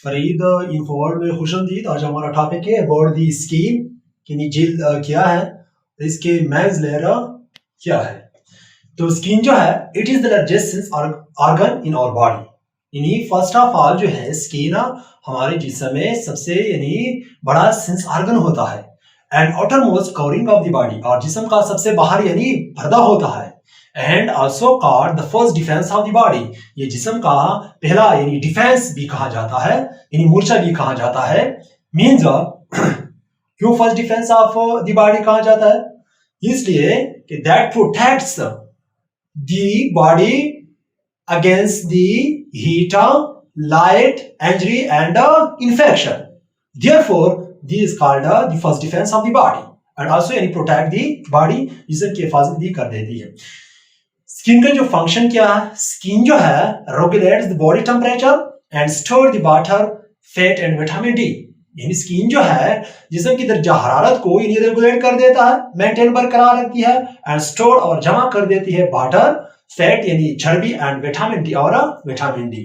फरीद इन्फोवर्ल्ड में खुशामदीद। आज हमारा टॉपिक है अबाउट दी स्किन, यानी जिल्द क्या है, इसके मेंस लेयर क्या है। तो स्किन जो है it is the largest organ in our body. यानी फर्स्ट ऑफ ऑल जो है स्किन हमारे जिस्म में सबसे यानी बड़ा सेंस ऑर्गन होता है and outer most covering of the body, और जिस्म का सबसे बाहर यानी पर्दा होता है। And also called the first defence of the body, ये जिस्म का पहला यानी डिफेंस भी कहा जाता है, यानी मूर्छा भी कहा जाता है। मींस क्यों first defence of the body कहा जाता है? इसलिए कि that protects the body against the heat, light, injury and infection. Therefore, this is called the first defense of the body and also यानी protect the body, जिसम की हिफाजत भी कर देती है। स्किन का जो फंक्शन क्या है? स्किन जो है regulates the body temperature and store the water, fat and vitamin D। यानी स्किन जो है जिस्म की दर्जा हरारत को यानी रेगुलेट कर देता है, मेंटेन बरकरार रखती है एंड स्टोर और जमा कर देती है वाटर, फैट यानी चर्बी एंड विटामिन डी और vitamin D.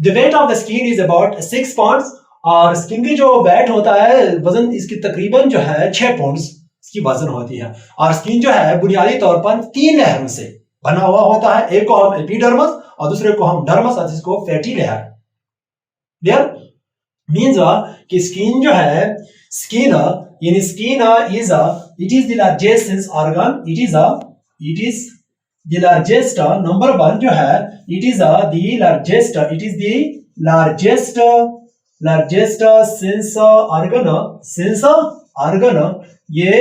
The weight of the skin is about 6 pounds, और स्किन की जो वेट होता है वजन इसकी तकरीबन जो है 6 पाउंड्स इसकी वजन होती है। और स्किन जो है बुनियादी तौर पर 3 लेयरों से बना हुआ होता है। एक को हम एपिडर्मस और दूसरे को हम डर्मस और जिसको फैटी लेयर। क्लियर? मींस कि स्किन जो है स्किन यानी skin is it is the largest sense organ, it is the largest number 1 जो है it is the largest sense organ ये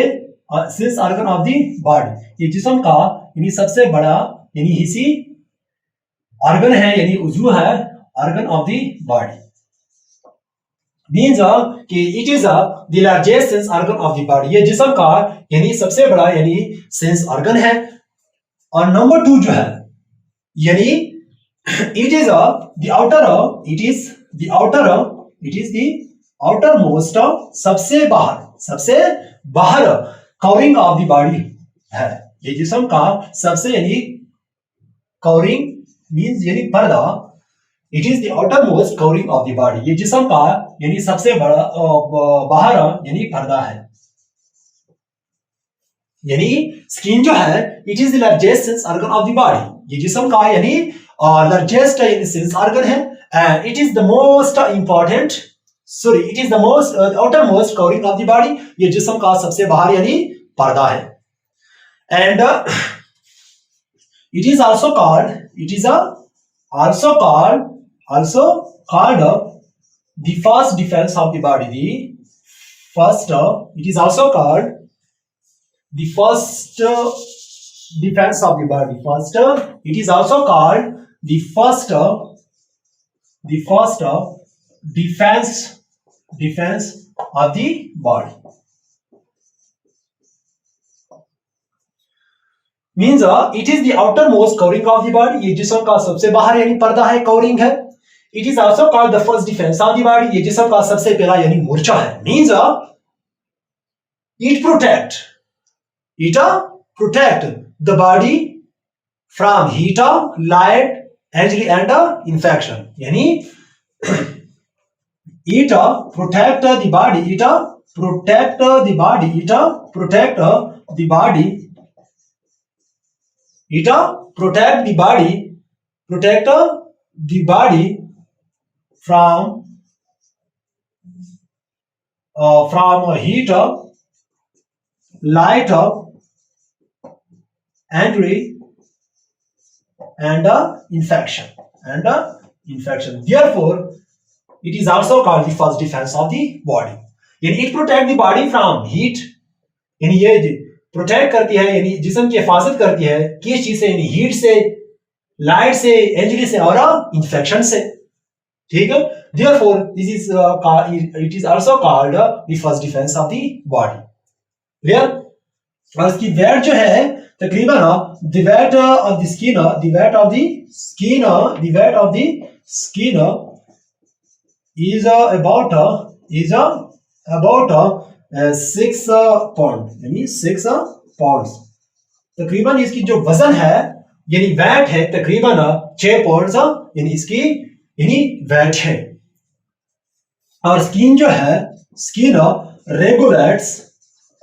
sense organ of the body, ये जिस्म का यानी सबसे बड़ा यानी हिस्सी organ है यानी उज़्व है organ of the body। means कि it is the largest sense organ of the body, ये जिस्म का यानी सबसे बड़ा यानी sense organ है। और नंबर 2 जो है यानी it is the outer most सबसे बाहर कवरिंग ऑफ द बॉडी है। ये जिस्म का सबसे यानी कवरिंग मींस यानी पर्दा, it is the outer most covering of the body, ये जिस्म का यानी सबसे बड़ा बाहर यानी पर्दा है। यानी स्किन जो है it is the largest sense organ of the body, ये जिस्म का यानी लार्जेस्ट यानी सेंस ऑर्गन है and it is the most important it is the most outer most covering of the body, ये जिस्म का सबसे बाहर यानी पर्दा है। And it is also called the first defence of the body, it is also called the first defense of the body, it is also called the first defense of the body। means it is the outermost covering of the body, ये जिस्म का सबसे बाहर यानी पर्दा है, covering है। it is also called the first defense of the body, ये जिस्म का सबसे पहला यानी मूर्छा है। means it protect the body from heat, light, injury and infection। यानी it protect the body, from heat, light, injury and infection। Therefore it is also called the first defense of the body। यानी it protect the body from heat, यानी ये protect करती है यानी जिस्म की हिफाजत करती है किस चीज से, यानी हीट से, लाइट से, इंजरी से और इंफेक्शन से। ठीक है? Therefore this is it is also called the first defense of the body। Clear? और इसकी वेट जो है तकरीबन the weight of the skin is about 6 pound, यानी 6 pounds। तकरीबन इसकी जो वजन है यानी वेट है तकरीबन 6 पाउंड यानी इसकी यानी वेट है। और स्किन जो है, skin regulates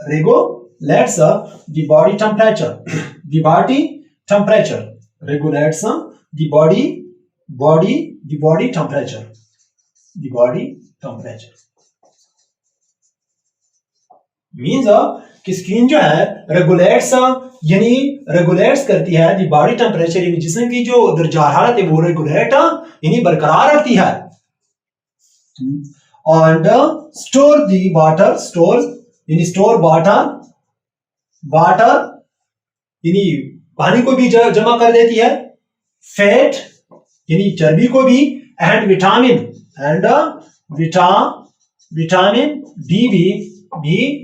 regulates the body temperature, the body temperature, regulates the body temperature, the body temperature. Means कि स्किन जो है रेगुलेट्स, यानी रेगुलेट्स करती है द बॉडी टेम्परेचर, यानी जिस्म की जो दर्जा हरारत है वो रेगुलेट यानी बरकरार रखती है। and store the water, stores यानी स्टोर वाटर यानी पानी को भी जमा कर देती है, फैट यानी चर्बी को भी, एंड विटामिन डी भी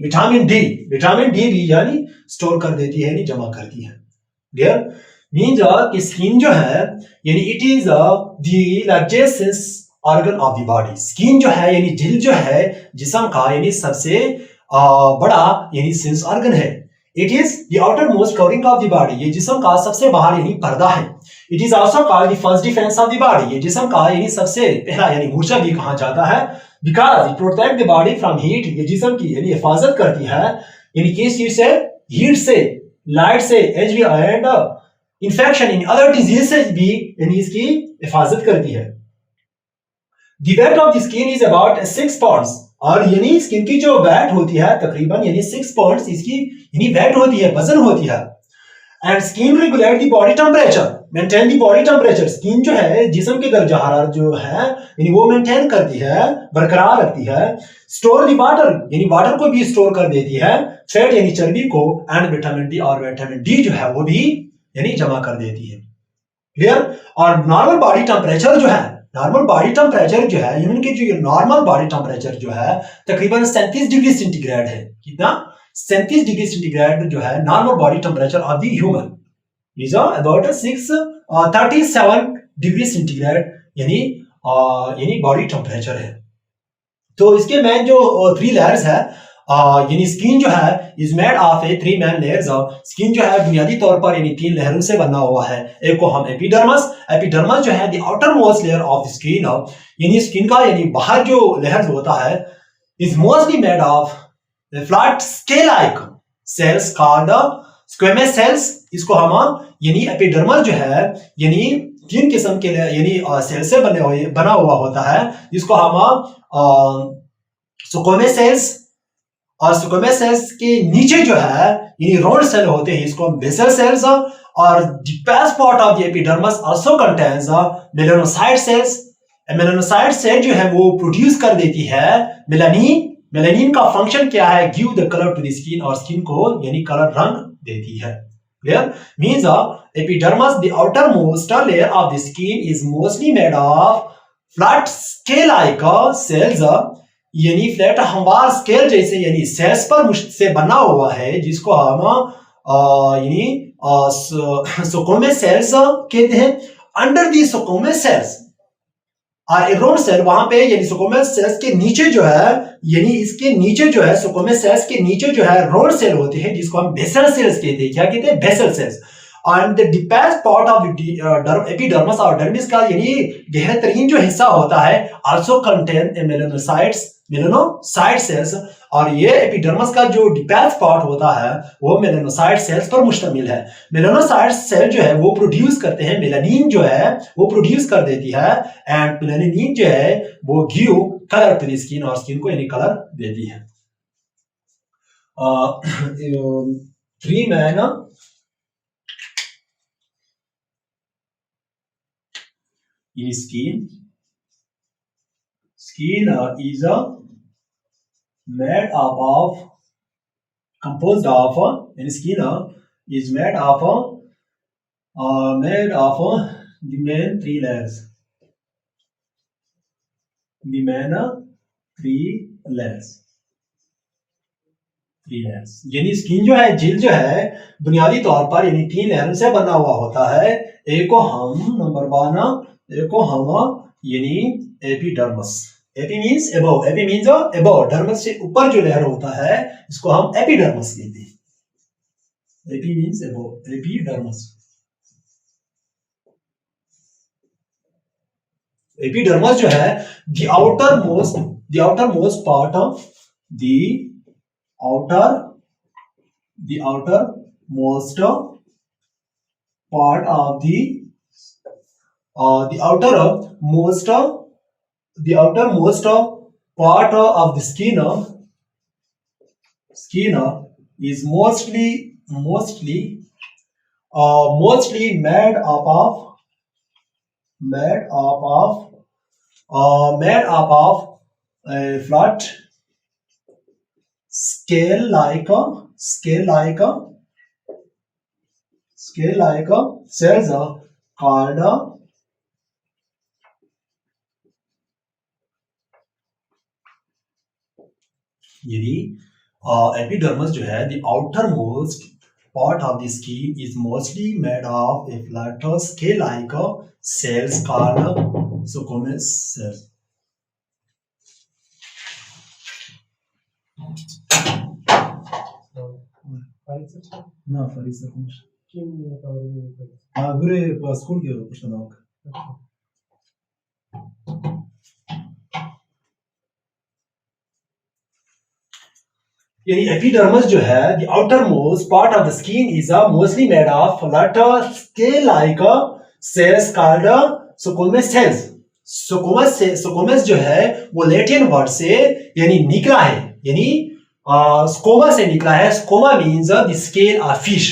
विटामिन डी भी यानी स्टोर कर देती है, यानी जमा करती है। क्लियर? मीन्स कि स्किन जो है यानी it is the largest organ of the body. Skin जो है यानी जिल्द जो है जिस्म का यानी सबसे बड़ा यानी सेंस ऑर्गन है। It is the outer most covering of the body, ये जिस्म का सबसे बाहर यानी पर्दा है। It is also called the first defence of the body, ये जिस्म का यानी सबसे पहला यानी मूर्छा भी कहा जाता है। Because it protect the body from heat, ये जिस्म की यानी हिफाजत करती है यानी किस चीज से, हीट से, लाइट से, HV and infection in other disease से भी यानी इसकी हिफाजत करती है। The weight of the skin is about 6 pounds, और यानी स्किन की जो वेट होती है तकरीबन यानी 6 पाउंड्स इसकी यानी वेट होती है, वजन होती है। And skin regulate the body temperature, maintain the body temperature. Skin जो है जिस्म के दर्जा हरारत जो है यानी वो मेंटेन करती है, बरकरार रखती है। स्टोर द वाटर, यानी वाटर को भी स्टोर कर देती है, फैट यानी चर्बी को, एंड विटामिन डी, और विटामिन डी जो है वो भी यानी जमा कर देती है। क्लियर? और नॉर्मल बॉडी टेम्परेचर जो है, नॉर्मल बॉडी टेम्परेचर जो है ह्यूमन के जो नॉर्मल बॉडी टेम्परेचर जो है तकरीबन 37 डिग्री सेंटीग्रेड है। कितना? 37 डिग्री सेंटीग्रेड जो है normal body temperature of the human is about 37 degree centigrade यानी बॉडी टेम्परेचर है। तो इसके मेन जो 3 लेयर्स है यानी स्किन जो है is made of A 3 main layers. Skin जो है बुनियादी तौर पर यानी 3 लेयरों से बना हुआ है। एक को हम एपिडर्मस जो है the outermost layer of the skin, यानी स्किन का यानी बाहर जो लेयर होता है is mostly made of flat scale like cells called squamous cells. इसको हम यानी एपिडर्मस जो है यानी 3 किस्म के यानी सेल से बना हुआ होता है, जिसको हम स्क्वेमस सेल्स, और स्क्वेमस सेल्स के नीचे जो है यानी राउंड सेल होते हैं, इसको हम बेसल सेल्स। और the best part of the epidermis also contains melanocyte cells. Melanocyte cell जो है वो प्रोड्यूस कर देती है मेलानिन। मेलानिन का फंक्शन क्या है? Give the colour to the skin, और स्किन को यानी कलर रंग देती है। Clear? Means epidermis the outermost layer of the skin is mostly made of flat scale like cells, यानी फ्लैट हमवार स्केल जैसे यानी सेल्स पर से बना हुआ है, जिसको हम यानी स्क्वेमस सेल्स कहते हैं। अंडर दी स्क्वेमस सेल्स और ए राउंड सेल, वहां पे यानी स्क्वेमस सेल्स के नीचे जो है यानी इसके नीचे जो है स्क्वेमस सेल्स के नीचे जो है राउंड सेल होते हैं, जिसको हम बेसल सेल्स कहते हैं। क्या कहते हैं? Basal cells. And the deepest part of epidermis और डर्मिस का यानी गहरा तरीन जो हिस्सा होता है आल्सो कंटेन मेलानोसाइट सेल्स, और ये एपिडर्मस का जो डीपेस्ट पार्ट होता है वो मेलानोसाइट सेल्स पर मुश्तमिल है। मेलानोसाइट सेल जो है वो प्रोड्यूस करते हैं मेलानिन जो है वो प्रोड्यूस कर देती है, एंड मेलानिन जो है वो give colour to the skin, और स्किन को यानी कलर देती है। 3 man in skin is made up of composed of in skin is made of the main 3 layers, the main 3 layers। यानी स्किन जो है जिल्द जो है बुनियादी तौर पर यानी 3 लेयरों से बना हुआ होता है। एक को हम नंबर 1 एक को हम यानी epidermis. AP means above, AP means above, dermis से ऊपर जो लेयर होता है इसको हम एपिडर्मस कहते हैं। AP means above, epidermis. Epidermis जो है the the outermost part of the outermost part of the outermost part of the skin is mostly made up of a flat scale like cells called यानी epidermis जो है the outermost part of the skin is mostly made of a flat scale like cells called squamous cells. ना फरीसा कुछ हाँ गुरे school के कुछ ना यानी एपिडर्मस जो है the outermost part of the skin is mostly made of flat scale like cells called squamous cells. squamous जो है वो लैटिन वर्ड से यानी निकला है, यानी स्कोमा से निकला है. Squama means the scale of fish.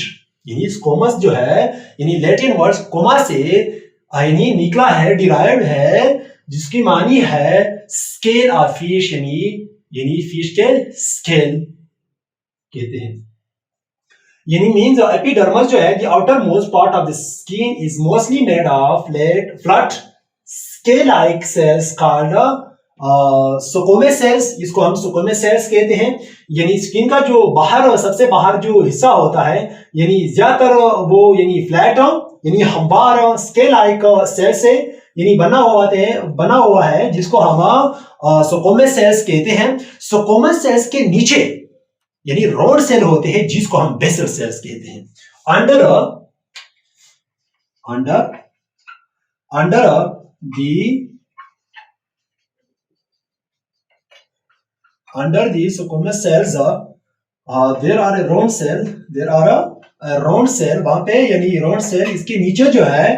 यानी स्कोमस जो है यानी लैटिन वर्ड स्कोमा से यानी निकला है, डिराइव्ड है, जिसकी मानी है स्केल ऑफ फिश, यानी फिश के स्केल कहते हैं. यानी मीन्स एपिडर्मस जो है the outermost part of the skin is mostly made of flat scale like cells called squamous cells. इसको हम स्क्वैमस सेल्स कहते हैं. यानी स्किन का जो बाहर सबसे बाहर जो हिस्सा होता है यानी ज्यादातर वो यानी फ्लैट यानी हमवार स्केल लाइक सेल से यानी बना हुआ है, जिसको हम स्क्वैमस सेल्स कहते हैं. स्क्वैमस सेल्स के नीचे यानी रोड सेल होते हैं, जिसको हम बेसल सेल्स कहते हैं. Under the squamous cells there are a round cell. वहां पे यानी राउंड सेल इसके नीचे जो है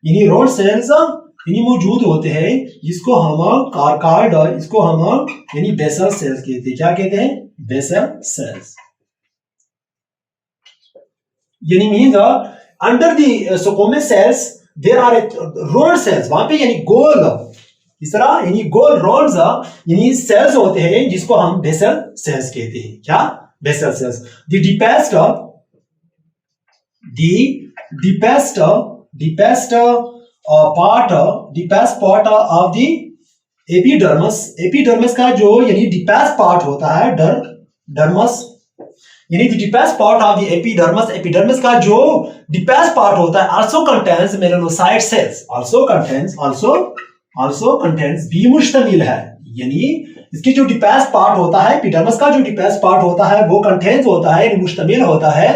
यानी राउंड सेल्स यानी मौजूद होते हैं, जिसको हम कार्ड इसको हम यानी बेसल सेल्स कहते हैं. क्या कहते हैं? Basal cells. यानी means under the squamous cells there are round cells. वहां पे यानी गोल इस तरह यानी गोल राउंड्स यानी सेल्स होते हैं, जिसको हम बेसल सेल्स कहते हैं. क्या? Basal cells. The deepest part of the epidermis का जो यानी डीपेस्ट पार्ट होता है डर्मस, यानी the deepest part of the epidermis का जो डीपेस्ट पार्ट होता है also contains melanocyte cells. Also contains भी मुश्तमिल है. यानी इसकी जो डीपेस्ट पार्ट होता है एपिडर्मस का जो डीपेस्ट पार्ट होता है वो कंटेन्स होता है, मुश्तमिल होता है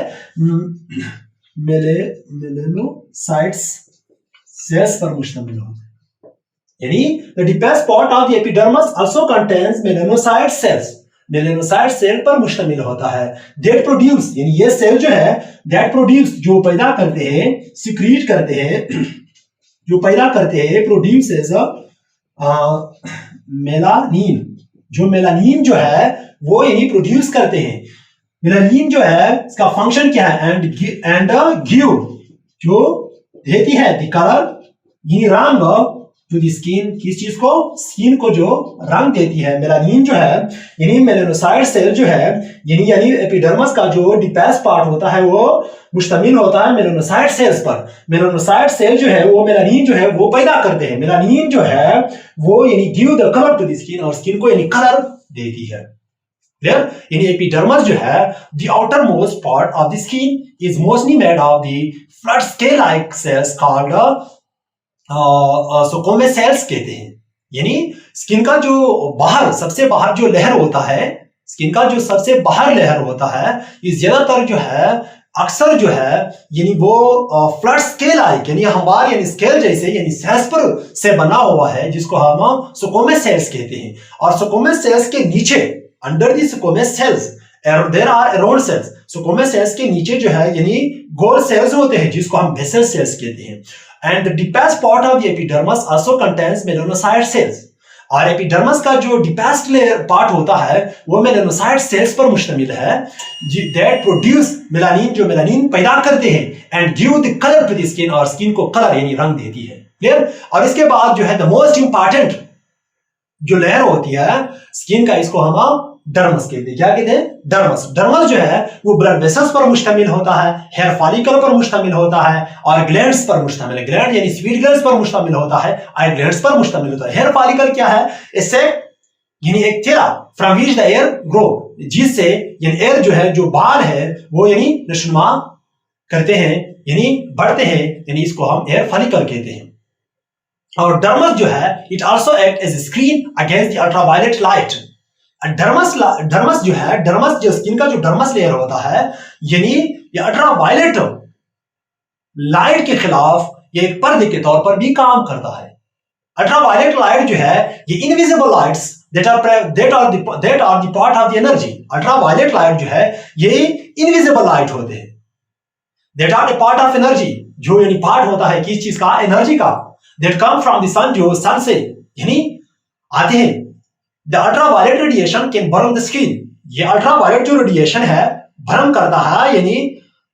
मेलानोसाइट्स सेल्स पर मुश्तमिल होता है. यानी the deepest part of the epidermis also contains melanocyte cells. melanocyte cell पर मुश्तमिल होता है. that produce यानी ये सेल जो है that produce जो पैदा करते हैं, secrete करते हैं, जो पैदा करते हैं produces मेलानिन. जो मेलानिन जो है वो यानी प्रोड्यूस करते हैं. मेलानिन जो है इसका फंक्शन क्या है? एंड गिव जो देती है द कलर यानी रंग टू द स्किन. किस चीज को? स्किन को जो रंग देती है. मेलानिन जो है यानी मेलानोसाइट सेल जो है यानी एपिडर्मस का जो डीपेस्ट पार्ट होता है वो मुश्तमिल होता है मेलानोसाइट सेल्स पर. मेलानोसाइट सेल जो है वो मेलानिन जो है वो पैदा करते हैं. मेलानिन जो है वो यानी give the colour to the skin और स्किन को यानी कलर देती है. यानी एपिडर्मस जो है the outermost part of the skin is mostly made of the flat scale like cells called squamous cells कहते हैं. यानी स्किन का जो बाहर सबसे बाहर जो लेयर होता है, स्किन का जो सबसे बाहर लेयर होता है, ये ज्यादातर जो है अक्सर जो है यानी वो फ्लड स्केल लाइक यानी हमारे यानी स्केल जैसे यानी सेल्स से बना हुआ है, जिसको हम स्क्वैमस सेल्स कहते हैं। और स्क्वैमस सेल्स के नीचे under the squamous cells there are around cells. Squamous cells के नीचे जो है यानी गोल सेल्स होते हैं, जिसको हम बेसल सेल्स कहते हैं। And the deepest part of the epidermis also contains melanocyte cells. और एपिडर्मिस का जो डीपेस्ट लेयर पार्ट होता है वो मेलानोसाइट सेल्स पर मुश्तमिल है, दैट प्रोड्यूस मेलानिन, जो मेलानिन पैदा करते हैं, and give the colour to the skin, और स्किन को कलर यानी रंग देती है। क्लियर। और इसके बाद जो है द मोस्ट इंपॉर्टेंट जो लेयर होती है स्किन का, इसको हम डर्मस कहते हैं। क्या कहते हैं? डर्मस। डर्मस जो है वो ब्लड वेसल्स पर मुश्तमिल होता है, हेयर फॉलिकल पर मुश्तमिल होता है, और ग्लैंड्स पर मुश्तमिल है। ग्लैंड यानी स्वीट ग्लैंड्स पर मुश्तमिल होता है, आई ग्लैंड्स पर मुश्तमिल होता है। हेयर फॉलिकल क्या है? इससे यानी एक थैला from which the air grow, जिससे यानी एयर जो है, जो बाल है वो यानी नशनुमा करते हैं यानी बढ़ते हैं, यानी इसको हम एयर फॉलिकल कहते हैं। और डर्मस जो है it also act as a screen against the ultraviolet light. Dermis जो है, डर्मस जो स्किन का जो डर्मस लेयर होता है यानी ये अल्ट्रावायलेट लाइट के खिलाफ ये एक पर्दे के तौर पर भी काम करता है। अल्ट्रावायलेट लाइट जो है ये invisible lights that are the part of the energy। Ultraviolet light जो है ये इनविजिबल लाइट होते हैं, that are the part of energy, जो यानी पार्ट होता है किस चीज का? एनर्जी का। that come from the sun, जो सन से यानी आते हैं। The ultraviolet radiation can burn the skin। ये अल्ट्रावायलेट जो रेडिएशन है भर्म करता है यानी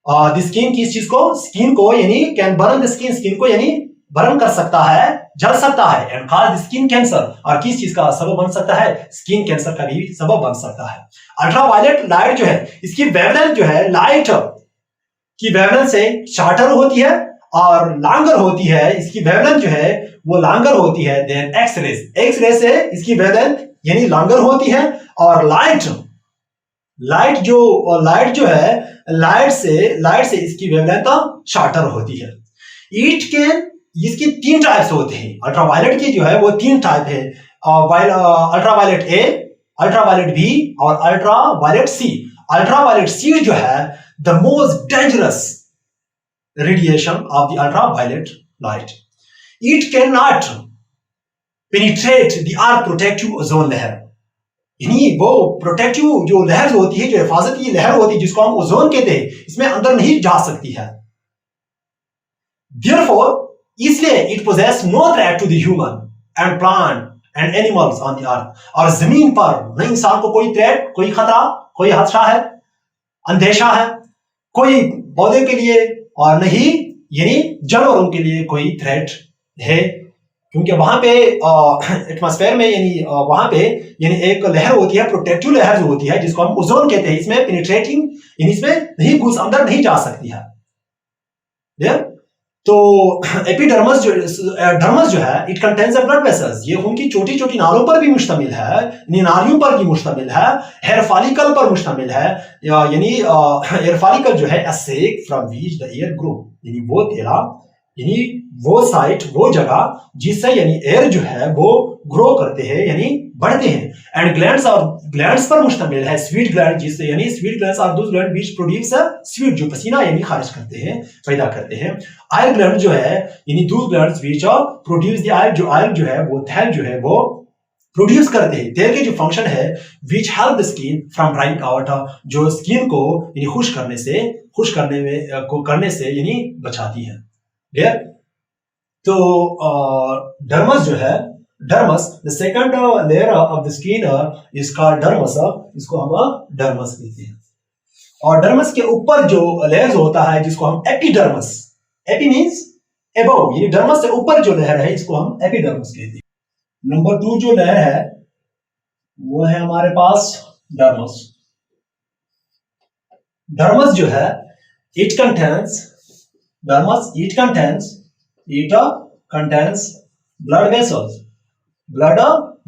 द स्किन, किस चीज को? स्किन को, यानी can burn the skin, skin को यानी बर्न कर सकता है, जल सकता है, एंड कॉज स्किन कैंसर, और किस चीज का सबब बन सकता है? स्किन कैंसर का भी सबब बन सकता है। अल्ट्रावायलेट लाइट जो है इसकी वेवलेंथ जो है लाइट की वेवलेंथ से शॉर्टर होती है और लॉन्गर होती है। इसकी वेवलेंथ जो है वो लॉन्गर होती है देन एक्सरेज। एक्सरे से इसकी वेवलेंथ यानी लॉन्गर होती है, और लाइट जो है लाइट से इसकी वेवलेंथ शॉर्टर होती है। इसकी 3 टाइप्स होते हैं। अल्ट्रावायलेट की जो है वो 3 टाइप है, अल्ट्रावायलेट ए, अल्ट्रावायलेट बी और अल्ट्रावायलेट सी। अल्ट्रावायलेट सी जो है the most dangerous radiation of the ultraviolet light. It can not penetrate the earth protective ozone layer, यानी वो प्रोटेक्टिव जो लहर होती है, जो हिफाजत की लहर होती है, जिसको हम ओजोन कहते हैं, इसमें अंदर नहीं जा सकती है। Therefore, इसलिए it poses no threat to the human and plant and animals on the earth. और जमीन पर न इंसान को कोई थ्रेट, कोई खतरा, कोई खदशा है, अंदेशा है कोई पौधे के लिए, और नहीं यानी जानवरों के लिए कोई थ्रेट है, क्योंकि वहां पे एटमॉस्फेयर में यानी वहां पे यानी एक लहर होती है, प्रोटेक्टिव लहर जो होती है, जिसको हम ओजोन कहते हैं। इसमें पेनिट्रेटिंग यानी इसमें नहीं घुस, अंदर नहीं जा सकती है। तो एपिडर्मस जो है इट कंटेन्स ब्लड वेसल्स। ये उनकी छोटी छोटी नालों पर भी मुश्तमिल है, नालियों पर भी मुश्तमिल है, हेयर फॉलिकल पर मुश्तमिल है, यानी हेयर फॉलिकल जो है AHSEC from which the air grow, यानी वो तेरा यानी वो साइट, वो जगह जिससे यानी एयर जो है वो ग्रो करते हैं यानी बढ़ते हैं। एंड ग्लैंड्स पर मुश्तमिल है, स्वीट ग्लैंड, जिससे यानी sweet glands are those gland which produce sweet, जो पसीना यानी खारिज करते हैं, पैदा करते हैं। ऑयल ग्लैंड जो है यानी those glands which produce the oil, जो ऑयल जो है वो तेल जो है वो प्रोड्यूस करते हैं। तेल के जो फंक्शन है which help the skin from drawing out, जो स्किन को यानी खुश करने से यानी बचाती है। क्लियर। तो डर्मस जो है, dermis the second layer of the skin is called dermis, इसको हम डर्मस कहते हैं। और डर्मस के ऊपर जो लेयर होता है जिसको हम एपिडर्मस, एपी मींस अबव, यानी डर्मस से ऊपर जो लेयर है इसको हम एपिडर्मस कहते हैं। नंबर 2 जो लेयर है वो है हमारे पास डर्मस। डर्मस जो है इट कंटेन्स blood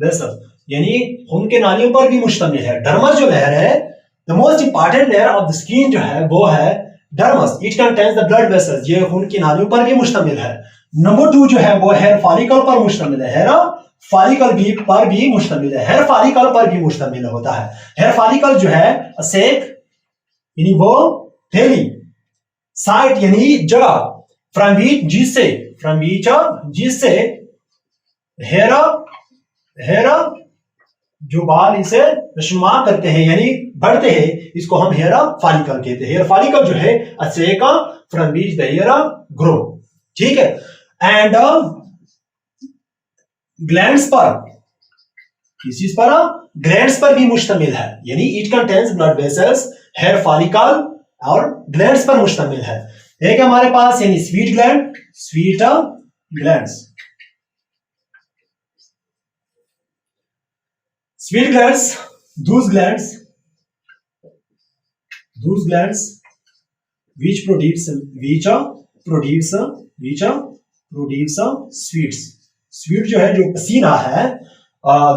vessels, यानी खून के नालियों पर भी मुश्तमिल है। डर्मस जो लेयर है the most important layer of the skin जो है वो है dermis. It contains the blood vessels, ये खून की नालियों पर भी मुश्तमिल है। नंबर 2 जो है वो हेयर फॉलिकल पर मुश्तमिल है, हेयर फॉलिकल पर भी मुश्तमिल है, हेयर फॉलिकल पर भी मुश्तमिल होता है। हेयर फॉलिकल जो है सेक यानी वो थैली, साइट यानी जगह, फ्रॉम विच जिससे, फ्रॉम विच जिससे, हेयर हेयर जो बाल इसे नशुमा करते हैं यानी बढ़ते हैं, इसको हम हेयर फॉलिकल कहते हैं। हेयर फॉलिकल जो है असेका from which the hair grow, ठीक है। एंड ग्लैंड्स पर, किस चीज पर, ग्लैंड्स पर भी मुश्तमिल है, यानी it contains blood vessels, hair follicle और ग्लैंड्स पर मुश्तमिल है। एक हमारे पास यानी sweet gland, sweet glands, sweet glands, those glands which produce sweets, sweet जो है जो पसीना है,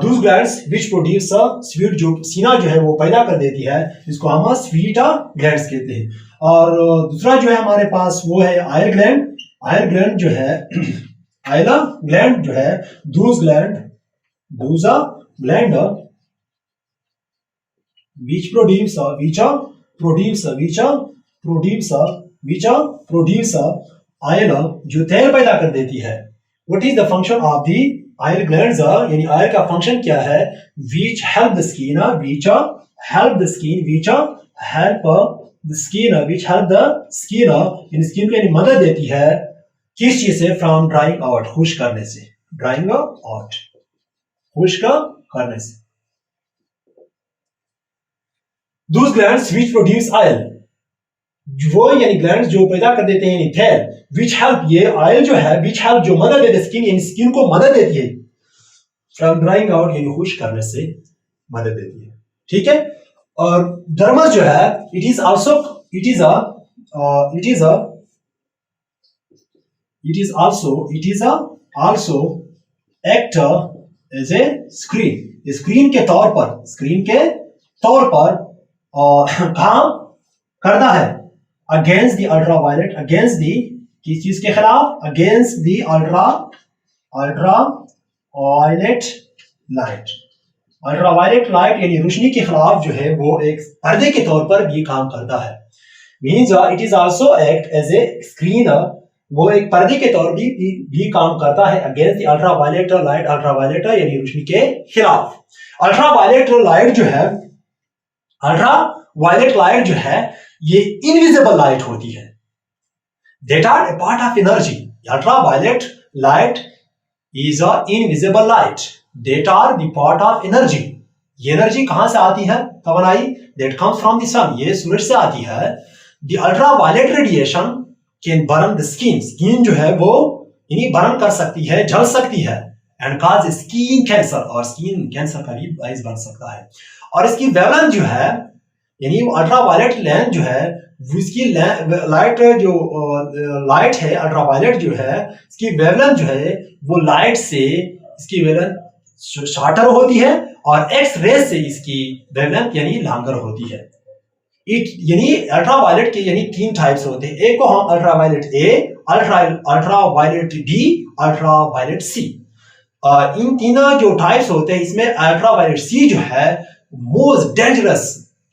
those glands which produce sweet, जो पसीना जो है वो पैदा कर देती है, इसको हम sweet glands कहते हैं। और दूसरा जो है हमारे पास वो है आयल ग्लैंड, आयल ग्लैंड जो है आयल ग्लैंड जो है those gland which produce oil जो तेल पैदा कर देती है। What is the function of the oil glands? यानी आयल का फंक्शन क्या है? Which help the skin, which help the skin यानी स्किन को यानी मदद देती है किस चीज से? फ्रॉम ड्राइंग आउट, खुश्क करने से, ड्राइंग आउट, खुश्क करने से। Those glands which produce oil, वो यानी ग्लैंड्स जो पैदा कर देते हैं यानी तेल, which help, ये ऑयल जो है which help जो मदद देते स्किन, यानी स्किन को मदद देती है फ्रॉम ड्राइंग आउट यानी खुश्क करने से मदद देती है, ठीक है। और डर्मस जो है it is also act as a screen के तौर पर काम करता है against the ultraviolet, against the किस चीज के खिलाफ? Against the ultraviolet light, ultraviolet light यानी रोशनी के खिलाफ जो है वो एक पर्दे के तौर पर भी काम करता है। Means it is also act as a screen, वो एक पर्दे के तौर भी काम करता है against the ultraviolet light, ultraviolet यानी रोशनी के खिलाफ। अल्ट्रावायलेट लाइट जो है, अल्ट्रावायलेट लाइट जो है ये इनविजिबल लाइट होती है, that are a part of energy. Ultraviolet light is a invisible light, that are the part of energy. ये एनर्जी कहां से आती है? कब आई? That comes from the sun, ये सूरज से आती है। The ultraviolet radiation can burn the skin, skin जो है वो यानी बर्न कर सकती है, जल सकती है, एंड काज स्किन कैंसर, और स्किन कैंसर का भी बाइस बन सकता है। और इसकी वेवलेंथ जो है यानी अल्ट्रावायलेट लेंथ जो है, इसकी लाइट जो लाइट है अल्ट्रावायलेट जो है, इसकी वेवलेंथ जो है वो लाइट से इसकी वेवलेंथ शॉर्टर होती है और एक्स रे से इसकी वेवलेंथ यानी लॉन्गर होती है। यानी अल्ट्रावायलेट के यानी 3 टाइप्स होते हैं, एक को हम ultraviolet A, ultraviolet B, ultraviolet C. इन तीनों जो टाइप्स होते हैं इसमें अल्ट्रावायलेट सी जो है most dangerous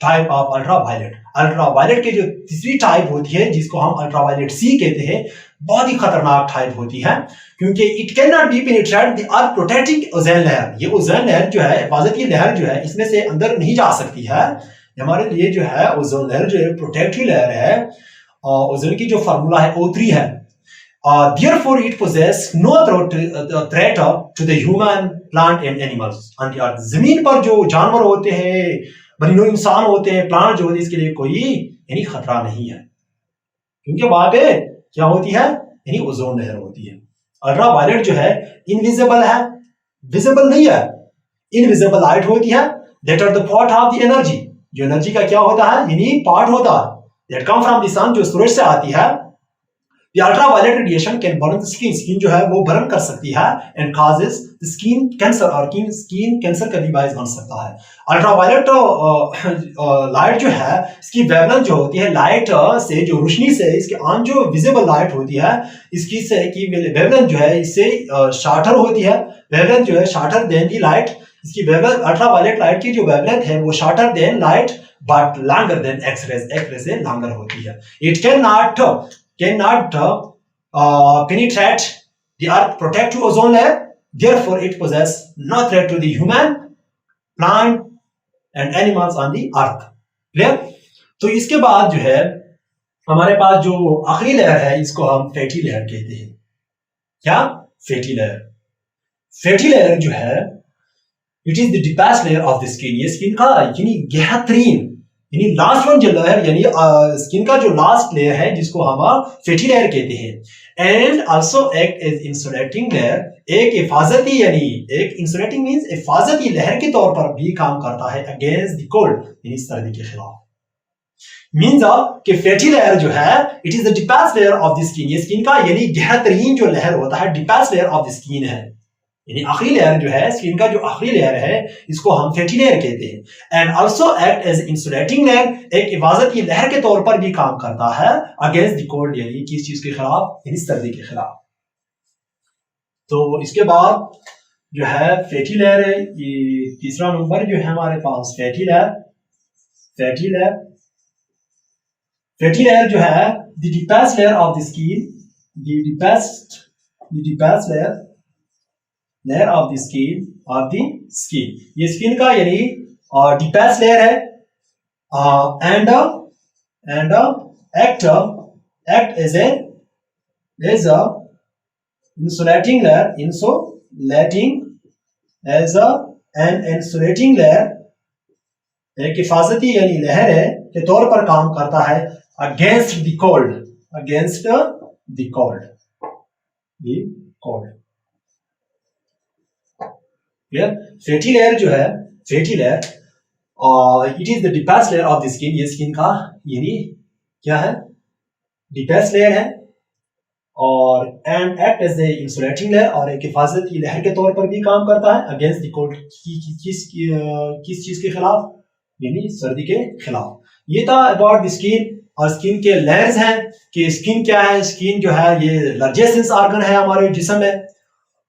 type of ultraviolet, ultraviolet के जो तीसरी टाइप होती है जिसको हम अल्ट्रावायलेट सी कहते हैं, बहुत ही खतरनाक टाइप होती है क्योंकि it can not be penetrate the earth protecting ozone layer. ये ओजोन लेयर जो है, हिफाजत की लेयर जो है, इसमें से अंदर नहीं जा सकती है। हमारे लिए जो है ओजोन लेयर जो है प्रोटेक्टिव लेयर है, ओजोन की जो फार्मूला है O3 है। Therefore it possess no threat to the human, plant and animals on the earth। जमीन पर जो जानवर होते हैं, बनिनो इंसान होते हैं, प्लांट जो होते हैं, इसके लिए कोई यानी खतरा नहीं है क्योंकि वहां पे क्या होती है यानी ओजोन लेयर होती है। अल्ट्रावायलेट जो है इनविजिबल है, विजिबल नहीं है, इनविजिबल लाइट होती है, that are the part of the energy, जो एनर्जी का क्या होता है यानी पार्ट होता है, that come from the sun, जो सूरज से आती है। The ultraviolet radiation can burn the skin, skin जो है वो बर्न कर सकती है and causes the skin cancer, और स्किन कैंसर का भी बायस बन सकता है। अल्ट्रावायलेट लाइट जो है इसकी वेवलेंथ जो होती है लाइट से, जो रोशनी से इसके आन जो विजिबल लाइट होती है इसकी से की वेवलेंथ जो है इससे शॉर्टर होती है, वेवलेंथ जो है शॉर्टर देन दी लाइट। इसकी वेवलेंथ अल्ट्रावायलेट लाइट की जो वेवलेंथ है वो shorter than light but longer than X-ray से लॉन्गर होती है. It can not penetrate the earth, protect to ozone layer, therefore it possess no threat to the human, plant and animals on the earth. Clear? तो इसके बाद जो है हमारे पास जो आखिरी लेयर है इसको हम फैटी लेयर कहते हैं. क्या? Fatty layer. फैटी लेयर जो है it is the deepest layer of the skin. ये स्किन का यानी गहरा तरीन यानी लास्ट वन जो लेयर यानी स्किन का जो लास्ट लेयर है जिसको हम फैटी लेयर कहते हैं. And also act as insulating layer. एक हिफाजती यानी एक इंसुलेटिंग मींस हिफाजती लेयर के तौर पर भी काम करता है अगेंस्ट द कोल्ड यानी सर्दी के खिलाफ. मींस कि फैटी लेयर जो है it is the deepest layer of the skin. ये स्किन का यानी गहरा तरीन जो लेयर होता है deepest layer of the skin है. यानी आखिरी लेयर जो है स्किन का जो आखिरी लेयर है इसको हम फैटी लेयर कहते हैं. And also act as insulating layer. एक हिफाजती लेयर के तौर पर भी काम करता है अगेंस्ट द कोल्ड यानी किस चीज के खिलाफ यानी सर्दी के खिलाफ. तो इसके बाद जो है फैटी लेयर है. ये तीसरा नंबर जो है हमारे पास fatty layer. Fatty layer fatty layer जो है the deepest layer of the skin. The deepest layer of the skin. ये स्किन का यानी डीपेस्ट लेयर है. And act as a insulating layer. एक हिफाजती यानी लहर है के तौर पर काम करता है against the cold. Clear? Fatty layer जो है fatty layer it is the deepest layer of the skin. ये स्किन का यानी क्या है डीपेस्ट लेयर है और and act as a insulating layer और एक हिफाजती लहर के तौर पर भी काम करता है अगेंस्ट द कोल्ड. किस चीज के खिलाफ यानी सर्दी के खिलाफ. ये था अबाउट द स्किन. और स्किन के लेयर्स हैं कि स्किन क्या है. स्किन जो है ये लार्जेस्ट ऑर्गन है हमारे जिस्म में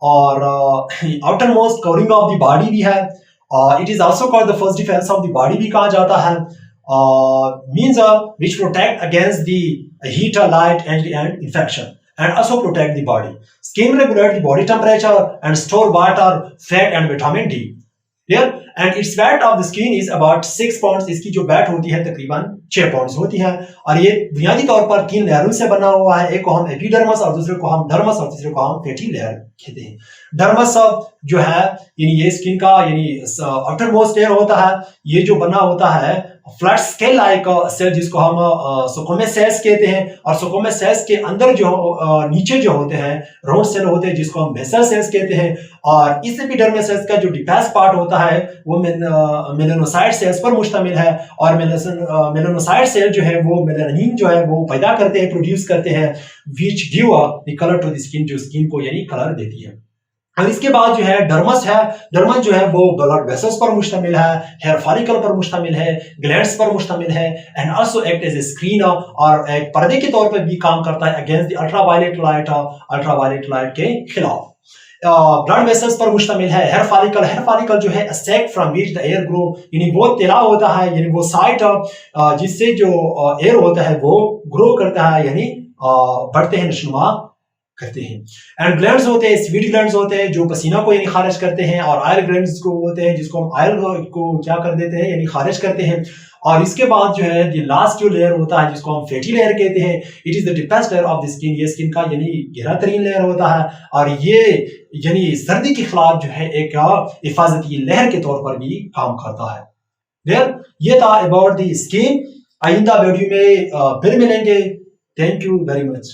और outer most covering of the body भी है. It is also called the first defence of the body भी कहा जाता है. Means which protect against the heat, light and infection and also protect the body. Skin regulate the body temperature and store water, fat and vitamin D. Clear? And its weight of the skin is about 6 pounds. इसकी जो weight होती है तकरीबन 6 pounds होती है और ये बुनियादी तौर पर 3 लेयरों से बना हुआ है. एक को हम एपिडर्मस और दूसरे को हम डर्मस और तीसरे को हम फैटी लेयर कहते हैं. डर्मस जो है यानी ये स्किन का यानी आउटर मोस्ट लेयर होता है. ये जो बना होता है फ्लैट स्केल लाइक सेल जिसको हम सोकोमेस सेल्स कहते हैं और सोकोमेस सेल्स के अंदर जो नीचे जो होते हैं राउंड सेल होते हैं जिसको हम बेसल सेल्स कहते हैं. और इस एपिडर्मस सेल्स का जो डीपेस्ट पार्ट होता है वो मेलानोसाइट सेल्स पर मुश्तमिल है और मेलानोसाइट सेल जो है वो मेलानिन जो है वो पैदा करते हैं प्रोड्यूस करते हैं which give the colour to the skin. जो स्किन को यानी कलर देती है. और इसके बाद जो है डर्मस है. डर्मस जो है वो ब्लड वेसल्स पर मुश्तमिल है, हेयर फॉलिकल पर मुश्तमिल है, ग्लैंड्स पर मुश्तमिल है and also act as a screen और एक पर्दे के तौर पर भी काम करता है अगेंस्ट द अल्ट्रावायलेट लाइट के खिलाफ. ब्लड वेसल्स पर मुश्तमिल है. हेयर फॉलिकल जो है sect from which the air grow यानी वो तेला होता है यानी वो साइट जिससे जो एयर होता है वो ग्रो करता है यानी बढ़ते हैं नशनुमा करते हैं. एंड ग्लैंड्स होते हैं स्वीट ग्लैंड्स होते हैं जो पसीना को यानी खारिज करते हैं और ऑयल ग्लैंड्स को होते हैं जिसको हम ऑयल को क्या कर देते हैं यानी खारिज करते हैं. और इसके बाद जो है ये लास्ट जो लेयर होता है जिसको हम फैटी लेयर कहते हैं. It is the deepest layer of the skin. ये स्किन का यानी गहरा तरीन लेयर होता है और ये यानी सर्दी के खिलाफ जो है एक हिफाजती लेयर के तौर पर भी काम करता है. देयर ये था अबाउट द स्किन. आइंदा वीडियो में फिर मिलेंगे. Thank you very much.